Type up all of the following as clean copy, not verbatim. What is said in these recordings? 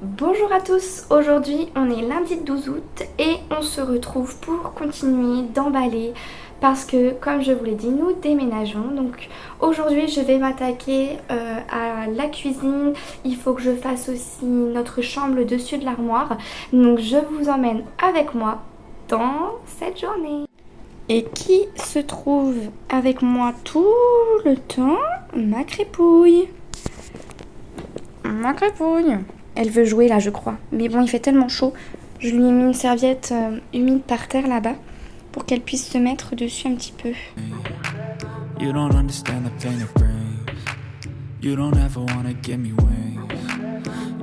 Bonjour à tous, aujourd'hui on est lundi 12 août et on se retrouve pour continuer d'emballer parce que comme je vous l'ai dit nous déménageons. Donc aujourd'hui je vais m'attaquer à la cuisine, il faut que je fasse aussi notre chambre le dessus de l'armoire. Donc je vous emmène avec moi dans cette journée. Et qui se trouve avec moi tout le temps? Ma crépouille. Ma crépouille. Elle veut jouer là, je crois. Mais bon, il fait tellement chaud. Je lui ai mis une serviette humide par terre là-bas pour qu'elle puisse se mettre dessus un petit peu. You don't understand the pain it brings. You don't ever wanna give me wings.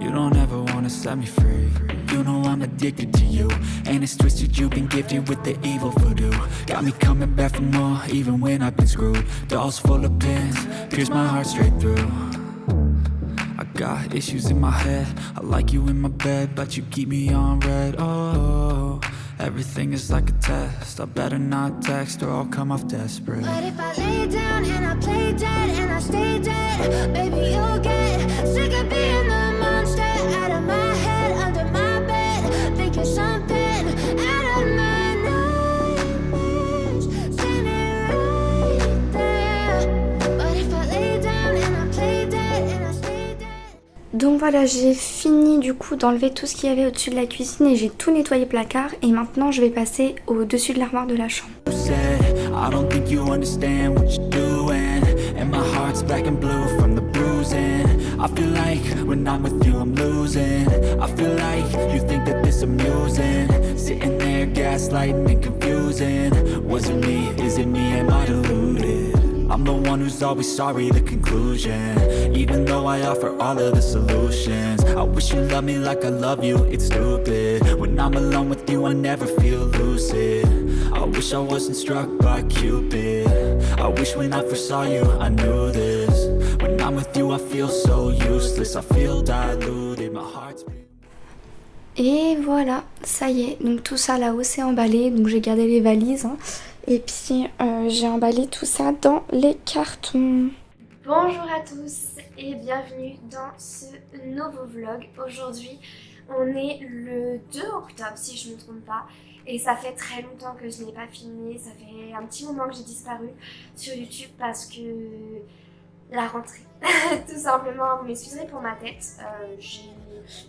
You don't ever wanna set me free. You know I'm addicted to you, and it's twisted. You've been gifted with the evil voodoo. Got me coming back for more, even when I've been screwed. Dolls full of pins, pierce my heart straight through. I got issues in my head. I like you in my bed, but you keep me on red. Oh, everything is like a test. I better not text or I'll come off desperate. But if I lay down and I play dead and I stay dead, baby, you'll get sick of being the monster out of my head, under my bed, thinking something out of my nightmares, standing right there. But if I lay down and I play dead and I stay dead. Donc voilà, j'ai fini du coup d'enlever tout ce qu'il y avait au-dessus de la cuisine et j'ai tout nettoyé placard. Et maintenant je vais passer au-dessus de l'armoire de la chambre. You said, I don't think you understand what you're doing. And my heart's black and blue from the bruising. I feel like when I'm with you I'm losing. I feel like you think that this amusing. Sitting there gaslighting and confusing. Was it me? Is it me? Am I deluded? I'm the one who's always sorry, the conclusion. Even though I offer all of the solutions, I wish you loved me like I love you, it's stupid. When I'm alone with you I never feel lucid. I wish I wasn't struck by Cupid. I wish when I first saw you I knew this. When I'm with you I feel so useless. I feel diluted, my heart's beating. Et voilà, ça y est, donc tout ça là-haut c'est emballé, donc j'ai gardé les valises hein. Et puis j'ai emballé tout ça dans les cartons. Bonjour à tous et bienvenue dans ce nouveau vlog. Aujourd'hui on est le 2 octobre si je ne me trompe pas et ça fait très longtemps que je n'ai pas filmé, ça fait un petit moment que j'ai disparu sur YouTube parce que la rentrée, tout simplement, vous m'excuserez pour ma tête, j'ai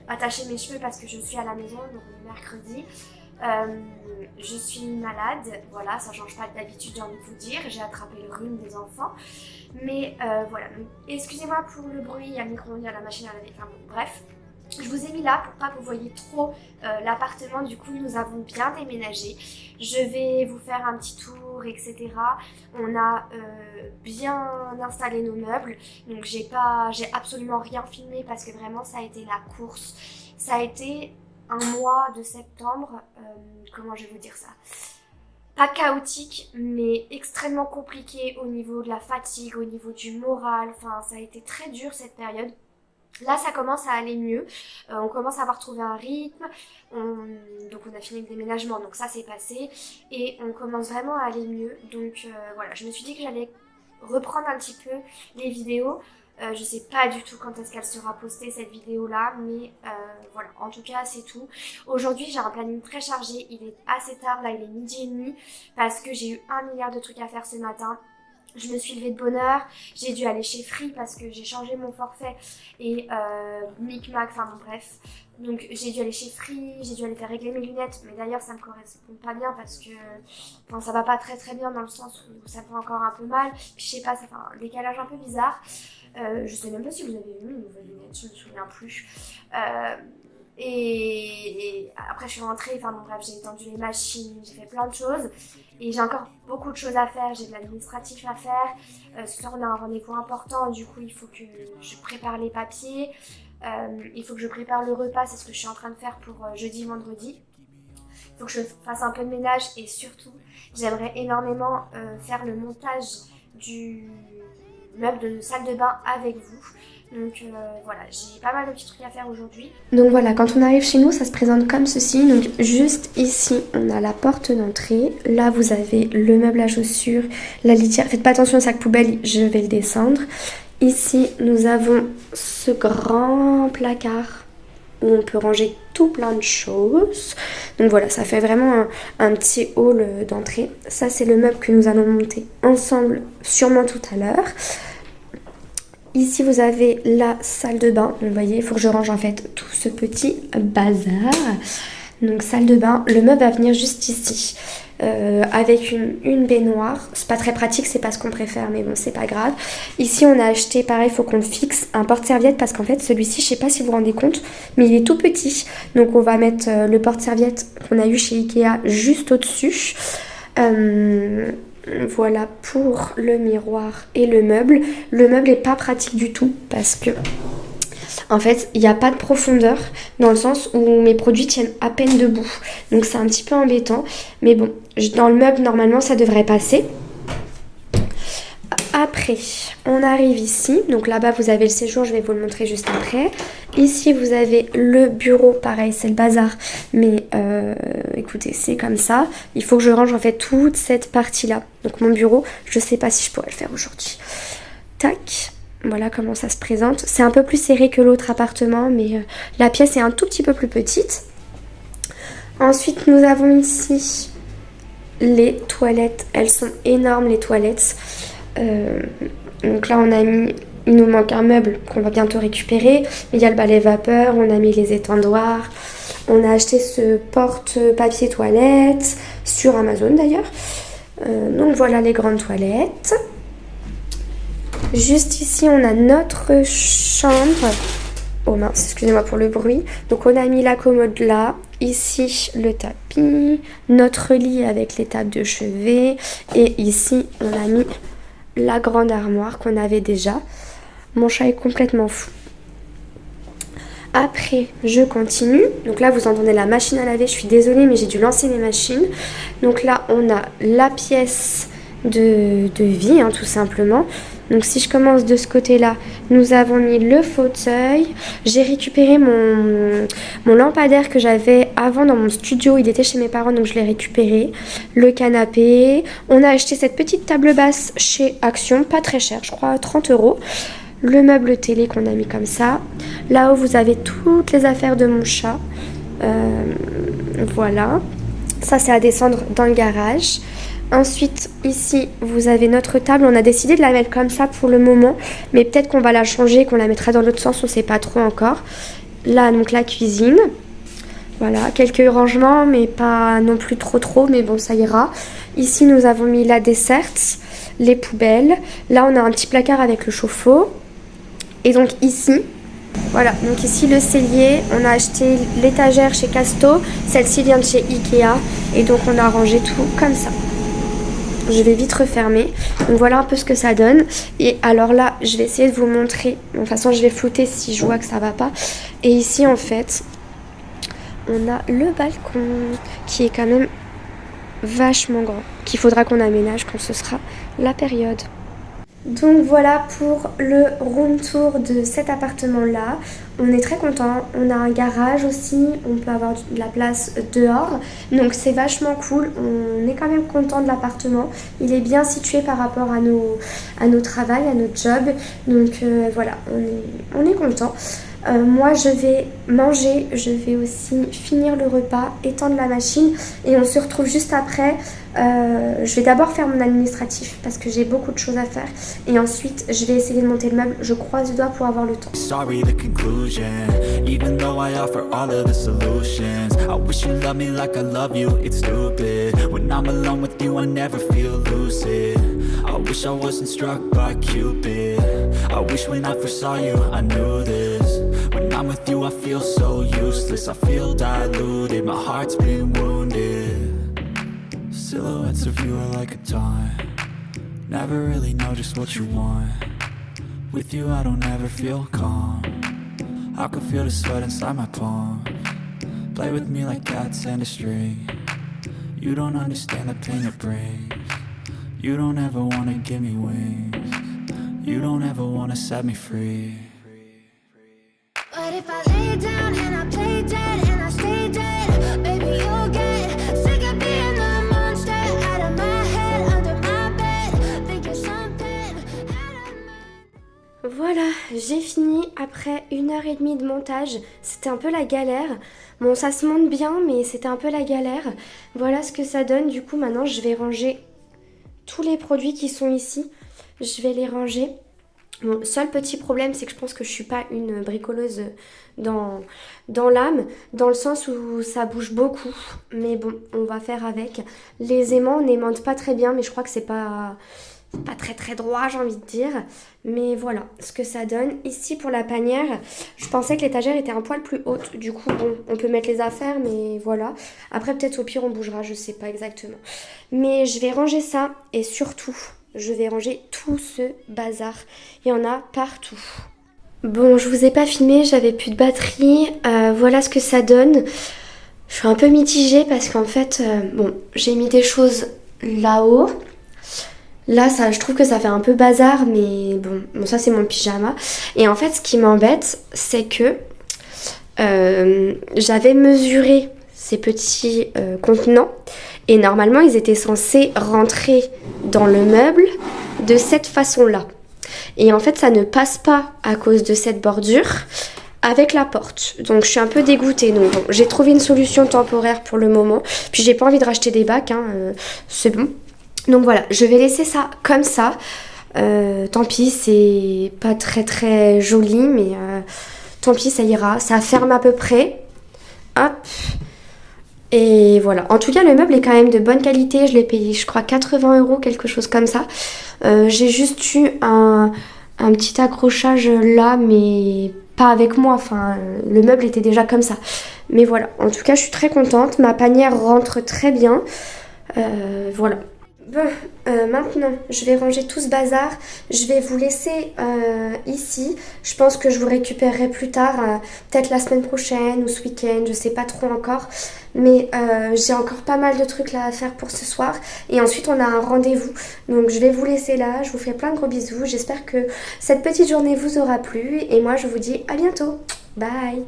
attaché mes cheveux parce que je suis à la maison, donc on est mercredi. Je suis malade, voilà, ça change pas d'habitude, j'ai envie de vous dire, j'ai attrapé le rhume des enfants, mais voilà, excusez-moi pour le bruit, il y a le micro-ondes, il y a la machine à laver, enfin bon, bref. Je vous ai mis là pour pas que vous voyez trop l'appartement, du coup nous avons bien déménagé. Je vais vous faire un petit tour, etc. On a bien installé nos meubles, donc j'ai absolument rien filmé parce que vraiment ça a été la course. Ça a été un mois de septembre, comment je vais vous dire ça? Pas chaotique, mais extrêmement compliqué au niveau de la fatigue, au niveau du moral, enfin ça a été très dur cette période. Là ça commence à aller mieux, on commence à avoir trouvé un rythme, donc on a fini le déménagement, donc ça c'est passé et on commence vraiment à aller mieux, donc voilà, je me suis dit que j'allais reprendre un petit peu les vidéos. Je sais pas du tout quand est-ce qu'elle sera postée cette vidéo là, mais voilà, en tout cas c'est tout. Aujourd'hui j'ai un planning très chargé, il est assez tard, là il est 12h30 parce que j'ai eu 1 milliard de trucs à faire ce matin. Je me suis levée de bonne heure, j'ai dû aller chez Free parce que j'ai changé mon forfait et Micmac, enfin bon bref. Donc j'ai dû aller chez Free, j'ai dû aller faire régler mes lunettes, mais d'ailleurs ça me correspond pas bien parce que enfin, ça va pas très très bien dans le sens où ça me fait encore un peu mal. Puis je sais pas, ça fait un décalage un peu bizarre. Je sais même pas si vous avez vu mes nouvelles lunettes, je me souviens plus. Et après je suis rentrée, enfin bon bref, j'ai étendu les machines, j'ai fait plein de choses et j'ai encore beaucoup de choses à faire, j'ai de l'administratif à faire. Ce soir on a un rendez-vous important, du coup il faut que je prépare les papiers, il faut que je prépare le repas, c'est ce que je suis en train de faire pour jeudi, vendredi. Il faut que je fasse un peu de ménage et surtout j'aimerais énormément faire le montage du meuble de salle de bain avec vous. Donc voilà, j'ai pas mal de petits trucs à faire aujourd'hui. Donc voilà, quand on arrive chez nous, ça se présente comme ceci. Donc juste ici, on a la porte d'entrée. Là, vous avez le meuble à chaussures, la litière. Faites pas attention au sac poubelle, je vais le descendre. Ici, nous avons ce grand placard où on peut ranger tout plein de choses. Donc voilà, ça fait vraiment un petit hall d'entrée. Ça, c'est le meuble que nous allons monter ensemble, sûrement tout à l'heure. Ici, vous avez la salle de bain. Donc, vous voyez, il faut que je range en fait tout ce petit bazar. Donc, salle de bain. Le meuble va venir juste ici. Avec une baignoire. C'est pas très pratique, c'est pas ce qu'on préfère, mais bon, c'est pas grave. Ici, on a acheté, pareil, il faut qu'on le fixe, un porte-serviette parce qu'en fait, celui-ci, je sais pas si vous vous rendez compte, mais il est tout petit. Donc, on va mettre le porte-serviette qu'on a eu chez Ikea juste au-dessus. Voilà pour le miroir et le meuble. Le meuble est pas pratique du tout parce que en fait il n'y a pas de profondeur dans le sens où mes produits tiennent à peine debout. Donc c'est un petit peu embêtant. Mais bon, dans le meuble normalement ça devrait passer. Après, on arrive ici. Donc là-bas, vous avez le séjour. Je vais vous le montrer juste après. Ici, vous avez le bureau. Pareil, c'est le bazar. Mais écoutez, c'est comme ça. Il faut que je range en fait toute cette partie-là. Donc mon bureau, je sais pas si je pourrais le faire aujourd'hui. Tac. Voilà comment ça se présente. C'est un peu plus serré que l'autre appartement. Mais la pièce est un tout petit peu plus petite. Ensuite, nous avons ici les toilettes. Elles sont énormes, les toilettes. Donc là on a mis, il nous manque un meuble qu'on va bientôt récupérer. Il y a le balai vapeur, on a mis les étendoirs, on a acheté ce porte-papier toilette sur Amazon d'ailleurs. Donc voilà les grandes toilettes. Juste ici on a notre chambre. Oh mince, excusez-moi pour le bruit. Donc on a mis la commode là, ici le tapis, notre lit avec les tables de chevet et ici on a mis la grande armoire qu'on avait déjà. Mon chat est complètement fou. Après, je continue. Donc là, vous entendez la machine à laver. Je suis désolée, mais j'ai dû lancer les machines. Donc là, on a la pièce de vie, hein, tout simplement. Donc si je commence de ce côté-là, nous avons mis le fauteuil. J'ai récupéré mon lampadaire que j'avais avant dans mon studio. Il était chez mes parents, donc je l'ai récupéré. Le canapé. On a acheté cette petite table basse chez Action, pas très cher, je crois 30 €. Le meuble télé qu'on a mis comme ça. Là-haut, vous avez toutes les affaires de mon chat. Voilà. Ça, c'est à descendre dans le garage. Ensuite, ici, vous avez notre table. On a décidé de la mettre comme ça pour le moment. Mais peut-être qu'on va la changer, qu'on la mettra dans l'autre sens. On ne sait pas trop encore. Là, donc la cuisine. Voilà, quelques rangements, mais pas non plus trop. Mais bon, ça ira. Ici, nous avons mis la desserte, les poubelles. Là, on a un petit placard avec le chauffe-eau. Et donc ici, voilà. Donc ici, le cellier. On a acheté l'étagère chez Casto. Celle-ci vient de chez Ikea. Et donc, on a rangé tout comme ça. Je vais vite refermer. Donc voilà un peu ce que ça donne. Et alors là, je vais essayer de vous montrer. De toute façon, je vais flouter si je vois que ça va pas. Et ici, en fait, on a le balcon qui est quand même vachement grand. Qu'il faudra qu'on aménage quand ce sera la période. Donc voilà pour le room tour de cet appartement-là. On est très content. On a un garage aussi. On peut avoir de la place dehors. Donc c'est vachement cool. On est quand même content de l'appartement. Il est bien situé par rapport à nos travails, à notre job. Donc voilà, on est content. Moi je vais manger, je vais aussi finir le repas, étendre la machine et on se retrouve juste après. Je vais d'abord faire mon administratif parce que j'ai beaucoup de choses à faire et ensuite je vais essayer de monter le meuble. Je croise les doigts pour avoir le temps. Sorry, the conclusion. Even though I offer all of the solutions, I wish you loved me like I love you. It's stupid. When I'm alone with you, I never feel lucid. I wish I wasn't struck by Cupid. I wish when I first saw you, I knew this. When I'm with you, I feel so useless. I feel diluted. My heart's been wounded. Silhouettes of you are like a taunt. Never really know just what you want. With you I don't ever feel calm. I can feel the sweat inside my palms. Play with me like cats and a string. You don't understand the pain it brings. You don't ever wanna give me wings. You don't ever wanna set me free. But if I lay down and I play dead and I stay dead, baby you'll get sick of being the monster out of my head, under my bed, thinking something out of my... Voilà, j'ai fini après après 1h30 de montage. C'était un peu la galère. Bon, ça se monte bien, mais c'était un peu la galère. Voilà ce que ça donne. Du coup, maintenant, je vais ranger tous les produits qui sont ici. Je vais les ranger. Mon seul petit problème, c'est que je pense que je suis pas une bricoleuse dans l'âme, dans le sens où ça bouge beaucoup. Mais bon, on va faire avec. Les aimants n'aimantent pas très bien, mais je crois que c'est pas très droit, j'ai envie de dire. Mais voilà ce que ça donne. Ici, pour la panière, je pensais que l'étagère était un poil plus haute. Du coup, bon, on peut mettre les affaires, mais voilà. Après, peut-être au pire, on bougera, je sais pas exactement. Mais je vais ranger ça et surtout, je vais ranger tout ce bazar. Il y en a partout. Bon, je vous ai pas filmé, j'avais plus de batterie. Voilà ce que ça donne. Je suis un peu mitigée parce qu'en fait, bon, j'ai mis des choses là-haut. Là, ça, je trouve que ça fait un peu bazar, mais bon ça c'est mon pyjama. Et en fait, ce qui m'embête, c'est que j'avais mesuré ces petits contenants et normalement, ils étaient censés rentrer dans le meuble de cette façon-là. Et en fait, ça ne passe pas à cause de cette bordure avec la porte. Donc, je suis un peu dégoûtée. Donc, bon, j'ai trouvé une solution temporaire pour le moment. Puis, j'ai pas envie de racheter des bacs, hein, c'est bon. Donc voilà, je vais laisser ça comme ça. Tant pis, c'est pas très joli, mais tant pis, ça ira. Ça ferme à peu près. Hop. Et voilà. En tout cas, le meuble est quand même de bonne qualité. Je l'ai payé, je crois, 80 €, quelque chose comme ça. J'ai juste eu un petit accrochage là, mais pas avec moi. Enfin, le meuble était déjà comme ça. Mais voilà. En tout cas, je suis très contente. Ma panière rentre très bien. Voilà. Bon, maintenant, je vais ranger tout ce bazar. Je vais vous laisser ici. Je pense que je vous récupérerai plus tard, peut-être la semaine prochaine ou ce week-end, je sais pas trop encore. Mais j'ai encore pas mal de trucs là à faire pour ce soir. Et ensuite, on a un rendez-vous. Donc, je vais vous laisser là. Je vous fais plein de gros bisous. J'espère que cette petite journée vous aura plu. Et moi, je vous dis à bientôt. Bye!